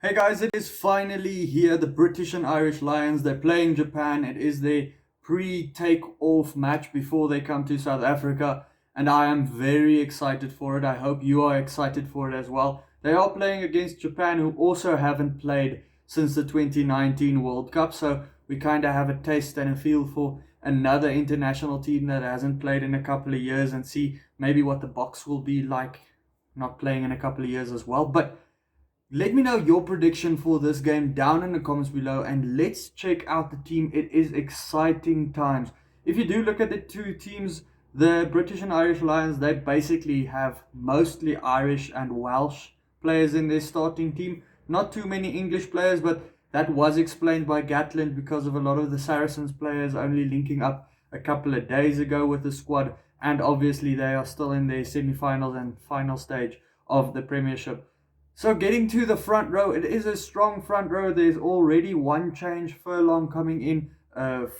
Hey guys, it is finally here. The British and Irish Lions, they're playing Japan. It is their pre-take-off match before they come to South Africa, and I am very excited for it. I hope you are excited for it as well. They are playing against Japan, who also haven't played since the 2019 World Cup, so we kind of have a taste and a feel for another international team that hasn't played in a couple of years and see maybe what the box will be like not playing in a couple of years as well. But let me know your prediction for this game down in the comments below, and let's check out the team. It is exciting times. If you do look at the two teams, the British and Irish Lions, they basically have mostly Irish and Welsh players in their starting team. Not too many English players, but that was explained by Gatland because of a lot of the Saracens players only linking up a couple of days ago with the squad, and obviously they are still in their semi-finals and final stage of the Premiership. So getting to the front row, it is a strong front row. There's already one change, Furlong coming in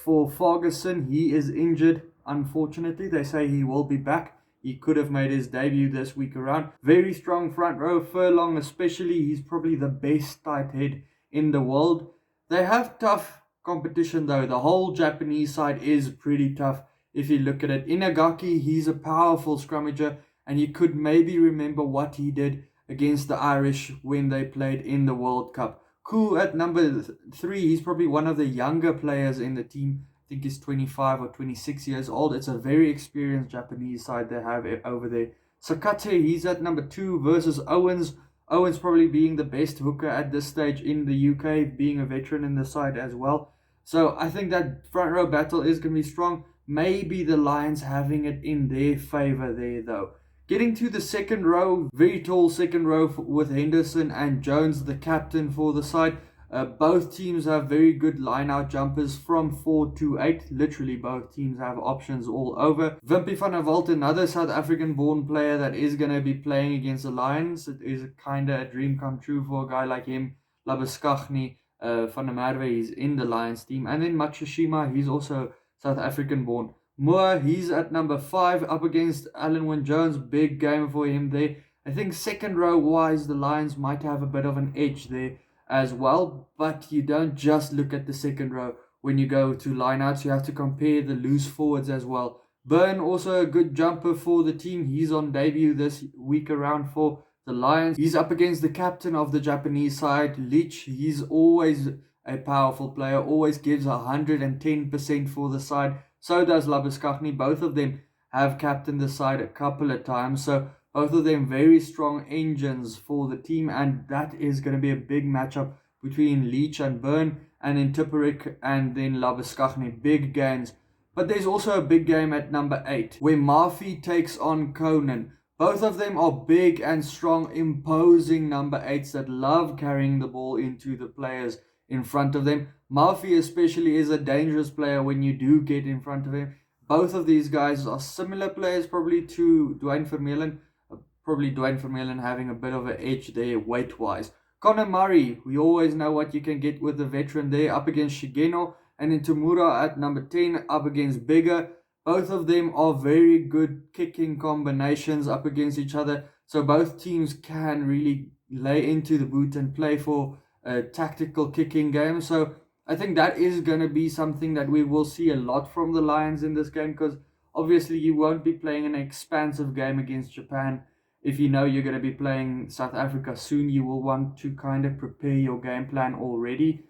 for Ferguson. He is injured, unfortunately. They say he will be back. He could have made his debut this week around. Very strong front row. Furlong especially, he's probably the best tight head in the world. They have tough competition though. The whole Japanese side is pretty tough if you look at it. Inagaki, he's a powerful scrummager, and you could maybe remember what he did against the Irish when they played in the World Cup. Ku at number 3, he's probably one of the younger players in the team. I think he's 25 or 26 years old. It's a very experienced Japanese side they have over there. Sakate, he's at number 2 versus Owens. Owens probably being the best hooker at this stage in the UK, being a veteran in the side as well. So I think that front row battle is going to be strong. Maybe the Lions having it in their favour there though. Getting to the second row, very tall second row with Henderson and Jones, the captain for the side. Both teams have very good line-out jumpers from 4 to 8. Literally, both teams have options all over. Wimpy van der Walt, another South African-born player that is going to be playing against the Lions. It is kind of a dream come true for a guy like him. Labuschagne, van der Merwe, he's in the Lions team. And then Matsushima, he's also South African-born. Moore, he's at number 5 up against Alan Wynne-Jones. Big game for him there. I think second row wise, the Lions might have a bit of an edge there as well. But you don't just look at the second row when you go to lineouts. You have to compare the loose forwards as well. Byrne, also a good jumper for the team. He's on debut this week around for the Lions. He's up against the captain of the Japanese side, Leach. He's always a powerful player. Always gives 110% for the side. So does Labuschagne. Both of them have captained the side a couple of times. So both of them very strong engines for the team. And that is going to be a big matchup between Leach and Byrne. And then Tipuric and then Labuschagne. Big games. But there's also a big game at number 8 where Murphy takes on Conan. Both of them are big and strong, imposing number 8s that love carrying the ball into the players in front of them. Murphy especially is a dangerous player when you do get in front of him. Both of these guys are similar players probably to Duane Vermeulen. Probably Duane Vermeulen having a bit of an edge there weight-wise. Conor Murray, we always know what you can get with the veteran there up against Shigeno. And then Tamura at number 10 up against Bigger. Both of them are very good kicking combinations up against each other. So both teams can really lay into the boot and play for a tactical kicking game. So I think that is going to be something that we will see a lot from the Lions in this game, because obviously you won't be playing an expansive game against Japan. If you know you're going to be playing South Africa soon, you will want to kind of prepare your game plan already.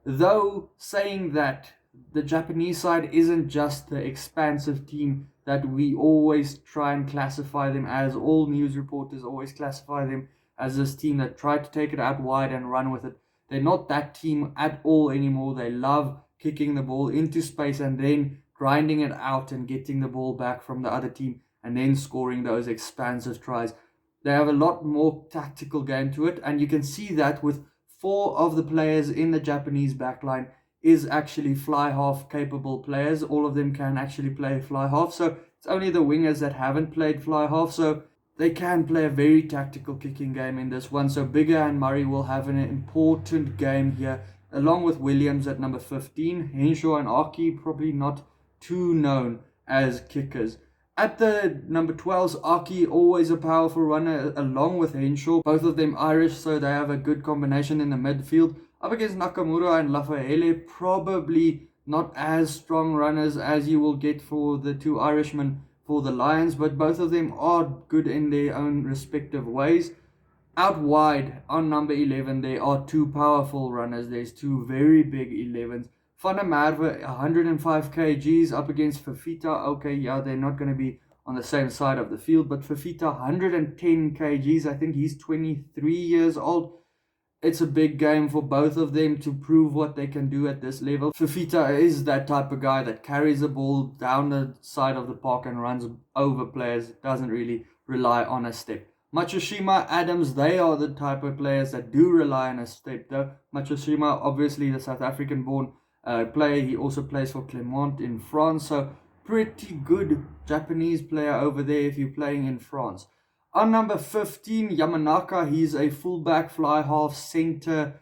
Though saying that, the Japanese side isn't just the expansive team that we always try and classify them as. All news reporters always classify them as this team that tried to take it out wide and run with it. They're not that team at all anymore. They love kicking the ball into space and then grinding it out and getting the ball back from the other team and then scoring those expansive tries. They have a lot more tactical game to it, and you can see that with 4 of the players in the Japanese backline is actually fly half capable players. All of them can actually play fly half. So it's only the wingers that haven't played fly half. So they can play a very tactical kicking game in this one. So Bigger and Murray will have an important game here, along with Williams at number 15. Henshaw and Aki probably not too known as kickers. At the number 12's Aki, always a powerful runner along with Henshaw. Both of them Irish, so they have a good combination in the midfield. Up against Nakamura and Lafayette, probably not as strong runners as you will get for the two Irishmen for the Lions, but both of them are good in their own respective ways. Out wide on number 11, there are two powerful runners. There's two very big 11s. Van der Merwe, 105 kgs up against Fafita. Okay, yeah, they're not going to be on the same side of the field, but Fafita, 110 kgs. I think he's 23 years old. It's a big game for both of them to prove what they can do at this level. Fafita is that type of guy that carries the ball down the side of the park and runs over players. Doesn't really rely on a step. Matsushima, Adams, they are the type of players that do rely on a step though. Matsushima, obviously the South African born player. He also plays for Clermont in France. So pretty good Japanese player over there if you're playing in France. On number 15, Yamanaka, he's a fullback, fly half, center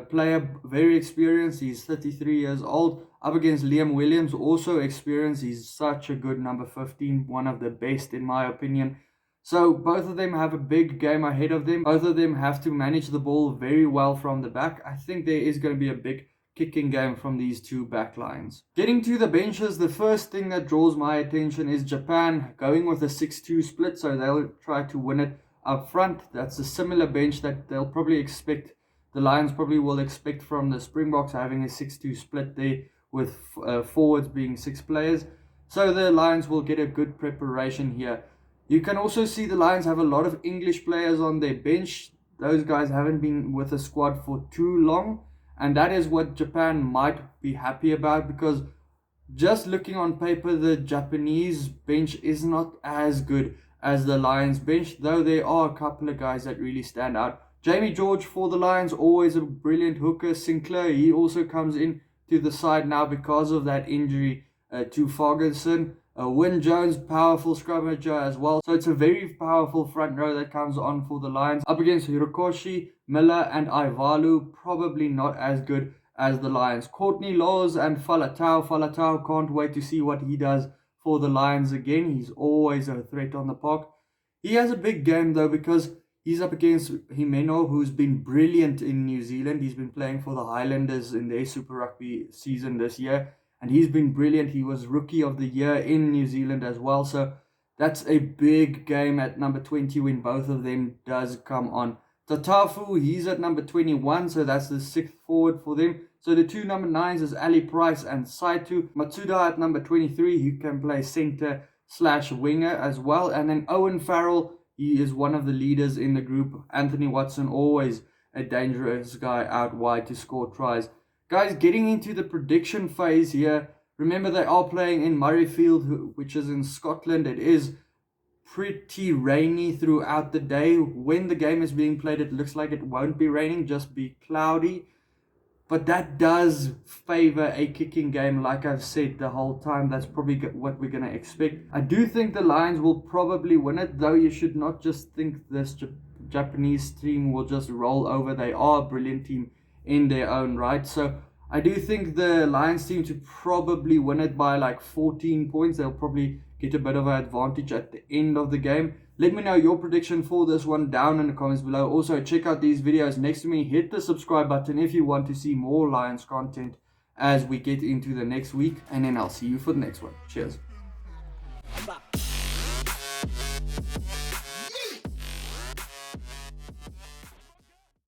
player, very experienced. He's 33 years old. Up against Liam Williams, also experienced. He's such a good number 15, one of the best in my opinion. So both of them have a big game ahead of them. Both of them have to manage the ball very well from the back. I think there is going to be a big kicking game from these two back lines. Getting to the benches, the first thing that draws my attention is Japan going with a 6-2 split. So they'll try to win it up front. That's a similar bench that they'll probably expect. The Lions probably will expect from the Springboks having a 6-2 split there with forwards being 6 players. So the Lions will get a good preparation here. You can also see the Lions have a lot of English players on their bench. Those guys haven't been with the squad for too long. And that is what Japan might be happy about, because just looking on paper, the Japanese bench is not as good as the Lions bench, though there are a couple of guys that really stand out. Jamie George for the Lions, always a brilliant hooker. Sinclair, he also comes in to the side now because of that injury to Ferguson. Wyn Jones, powerful scrummager as well. So it's a very powerful front row that comes on for the Lions. Up against Hirokoshi, Miller and Ivalu, probably not as good as the Lions. Courtney Laws and Falatau. Falatau, can't wait to see what he does for the Lions again. He's always a threat on the park. He has a big game though, because he's up against Himeno, who's been brilliant in New Zealand. He's been playing for the Highlanders in their Super Rugby season this year. And he's been brilliant. He was Rookie of the Year in New Zealand as well. So that's a big game at number 20 when both of them does come on. Tatafu, he's at number 21. So that's the 6th forward for them. So the two number 9s is Ali Price and Saito. Matsuda at number 23. He can play center/winger as well. And then Owen Farrell, he is one of the leaders in the group. Anthony Watson, always a dangerous guy out wide to score tries. Guys, getting into the prediction phase here. Remember, they are playing in Murrayfield, which is in Scotland. It is pretty rainy throughout the day. When the game is being played, it looks like it won't be raining, just be cloudy. But that does favor a kicking game, like I've said the whole time. That's probably what we're going to expect. I do think the Lions will probably win it, though you should not just think this Japanese team will just roll over. They are a brilliant team in their own right. So I do think the Lions team to probably win it by like 14 points. They'll probably get a bit of an advantage at the end of the game. Let me know your prediction for this one down in the comments below. Also, check out these videos next to me. Hit the subscribe button if you want to see more Lions content as we get into the next week. And then I'll see you for the next one. Cheers.